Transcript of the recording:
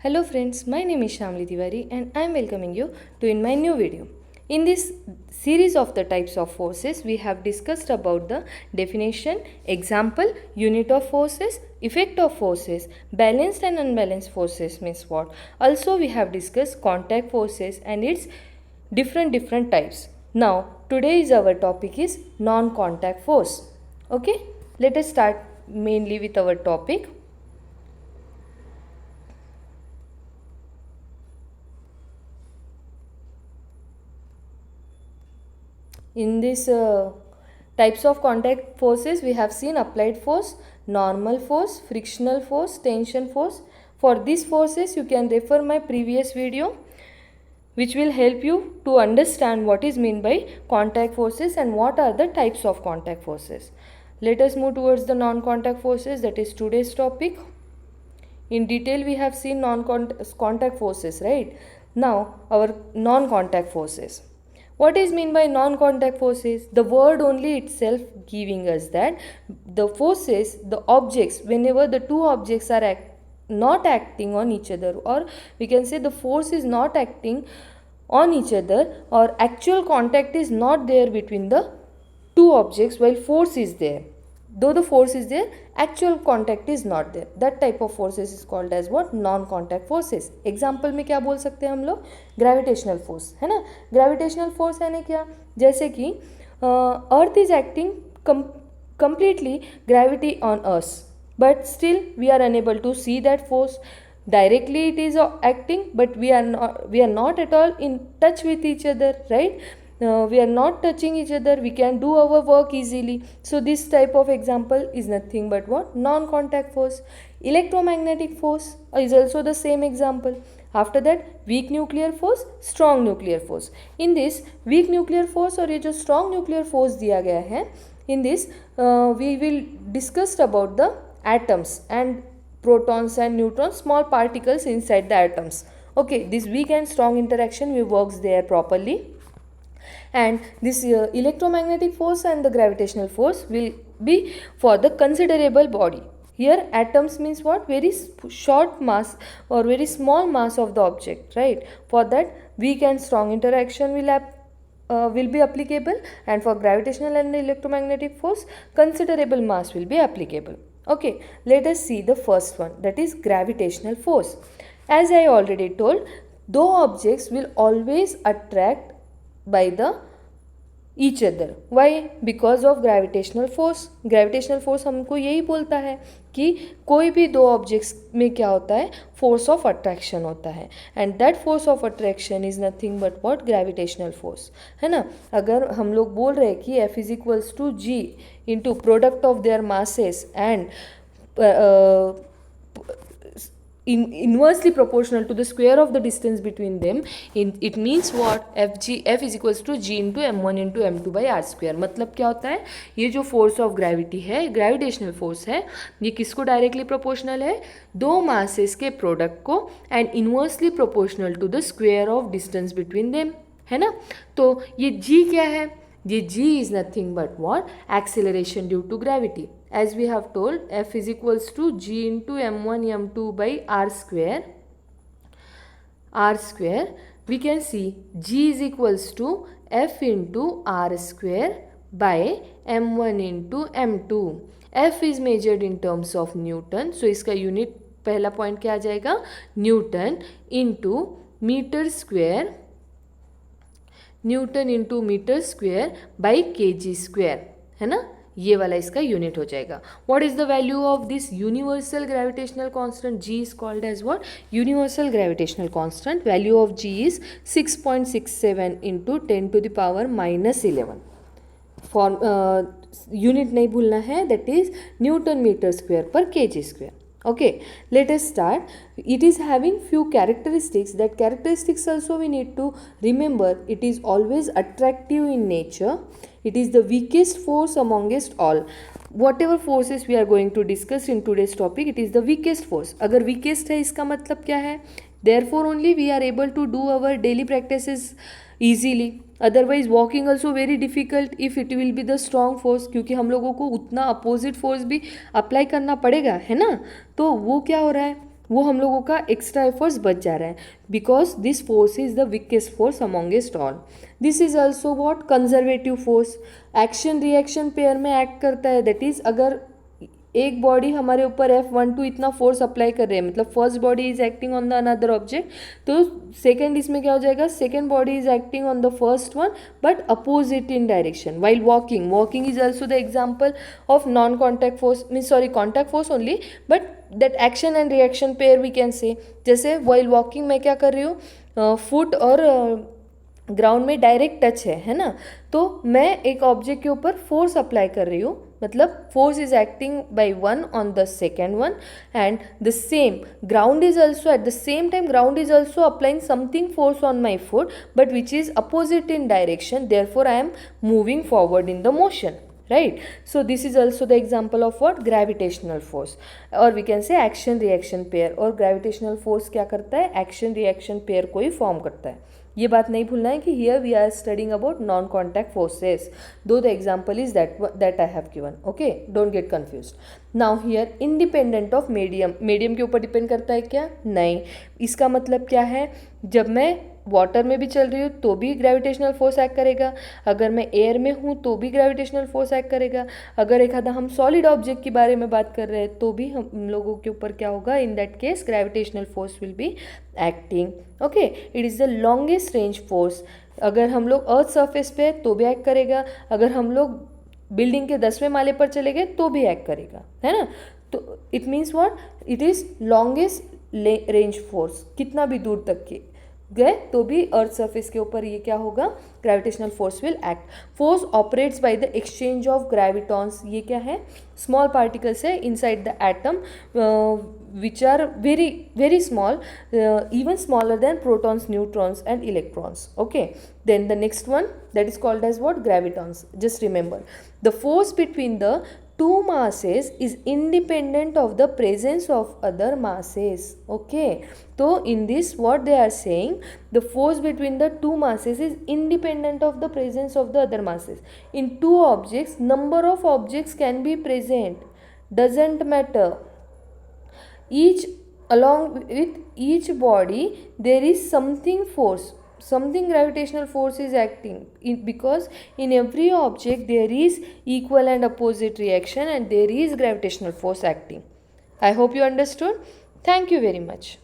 Hello friends, my name is Shamli Tiwari and I am welcoming you to in my new video. In this series of the types of forces, we have discussed about the definition, example, unit of forces, effect of forces, balanced and unbalanced forces means what. Also we have discussed contact forces and its different types. Now today's our topic is non-contact force. Okay, let us start mainly with our topic. In this types of contact forces, we have seen applied force, normal force, frictional force, tension force. For these forces, you can refer my previous video, which will help you to understand what is meant by contact forces and what are the types of contact forces. Let us move towards the non-contact forces, that is today's topic. In detail, we have seen non-contact forces, right? Now, our non-contact forces. What is mean by non-contact forces? The word only itself giving us that the forces, the objects, whenever the two objects are not acting on each other, or we can say the force is not acting on each other, or actual contact is not there between the two objects while force is there. Though the force is there, actual contact is not there. That type of forces is called as what? Non contact forces. Example में क्या बोल सकते हैं हम लोग? Gravitational force, है ना. Gravitational force यानी क्या? जैसे कि earth is acting completely gravity on us, but still we are unable to see that force directly. It is acting, but we are not at all in touch with each other, right? We are not touching each other, we can do our work easily. So this type of example is nothing but what? Non contact force. Electromagnetic force is also the same example. After that, weak nuclear force, strong nuclear force. In this weak nuclear force और ये जो strong nuclear force दिया गया है, in this we will discuss about the atoms and protons and neutrons, small particles inside the atoms. Okay, this weak and strong interaction we works there properly. And this electromagnetic force and the gravitational force will be for the considerable body. Here atoms means what? Very short mass or very small mass of the object, right? For that weak and strong interaction will be applicable, and for gravitational and electromagnetic force considerable mass will be applicable. Okay, let us see the first one, that is gravitational force. As I already told, though objects will always attract by the each other. Why? Because of gravitational force. Gravitational force हमको यही बोलता है कि कोई भी दो objects में क्या होता है? फोर्स ऑफ अट्रैक्शन होता है, and that force of attraction is nothing but what? Gravitational force, है ना. अगर हम लोग बोल रहे हैं कि F is equals to G into product of their masses and inversely proportional to the square of the distance between them, it means what? F is equals to g into m1 into m2 by r square. मतलब क्या होता है? ये जो force of gravity है, gravitational force है, ये किसको डायरेक्टली प्रोपोर्शनल है? दो मासेस के प्रोडक्ट को, and inversely proportional to the square of distance between them, है ना. तो ये g क्या है? ये g is nothing but what? Acceleration due to gravity. As we have told, F is equals to g into m1 m2 by r square. We can see g is equals to F into r square by m1 into m2. F is measured in terms of Newton. So इसका unit पहला point क्या आ जाएगा? Newton into metre square, newton into metre square by kg square, है ना. ये वाला इसका यूनिट हो जाएगा. What is the value of this universal gravitational constant? G is called as what? Universal gravitational constant. Value of G is 6.67 into 10 to the power -11. For unit नहीं भूलना है, that is newton metre square पर kg square. Okay, let us start. It is having few characteristics. That characteristics also we need to remember. It is always attractive in nature. It is the weakest force amongst all. Whatever forces we are going to discuss in today's topic, it is the weakest force. अगर weakest है इसका मतलब क्या है? Therefore only we are able to do our daily practices easily. Otherwise walking also very difficult if it will be the strong force, क्योंकि हम लोगों को उतना अपोजिट फोर्स भी अप्लाई करना पड़ेगा, है ना. तो वो क्या हो रहा है? वो हम लोगों का एक्स्ट्रा एफर्ट्स बच जा रहा है, because this force is the weakest force amongst all. This is also what conservative force. Action reaction pair में एक्ट करता है. दैट इज अगर एक बॉडी हमारे ऊपर F12 इतना फोर्स अप्लाई कर रहे हैं, मतलब first body is acting on the another object, तो सेकेंड इसमें क्या हो जाएगा, second body is acting on the first one but opposite in direction. While walking is also the example of non contact force, mean sorry contact force only, but that action and reaction pair we can say. जैसे while walking मैं क्या कर रही हूँ, foot और ground में direct touch है ना, तो मैं एक ऑब्जेक्ट के ऊपर फोर्स अप्लाई कर रही हूँ, मतलब force is acting by one on the second one, and the same ground is also at the same time ground is also applying something force on my foot but which is opposite in direction, therefore I am moving forward in the motion. Right, so this is also the example of what, gravitational force, or we can say action reaction pair. और gravitational force क्या करता है, action reaction pair को ही form करता है. ये बात नहीं भूलना है कि here we are studying about non contact forces, though the example is that I have given. Okay, don't get confused. Now here independent of medium के ऊपर डिपेंड करता है क्या, नहीं. इसका मतलब क्या है, जब मैं वाटर में भी चल रही हूँ तो भी ग्रेविटेशनल फोर्स एक्ट करेगा, अगर मैं एयर में हूँ तो भी ग्रेविटेशनल फोर्स एक्ट करेगा, अगर एक आधा हम सॉलिड ऑब्जेक्ट के बारे में बात कर रहे हैं तो भी हम लोगों के ऊपर क्या होगा, in that case gravitational force will be acting. Okay, it is the longest range force. अगर हम लोग अर्थ सरफेस पे तो भी एक्ट करेगा, अगर हम लोग बिल्डिंग के 10वें माले पर चले गए तो भी एक्ट करेगा, है ना. तो it means what, it is longest range force, कितना भी दूर तक के गए तो भी अर्थ सरफेस के ऊपर ये क्या होगा, gravitational force will act. Force operates by the exchange of gravitons. ये क्या है, स्मॉल पार्टिकल्स है inside the atom which are very very small, even smaller than protons, neutrons and electrons. Okay, then the next one, that is called as what, gravitons. Just remember, the force between the two masses is independent of the presence of other masses. Okay, so in this what they are saying, the force between the two masses is independent of the presence of the other masses. In two objects, number of objects can be present, doesn't matter. Each, along with each body there is something force, something gravitational force is acting because in every object there is equal and opposite reaction and there is gravitational force acting. I hope you understood. Thank you very much.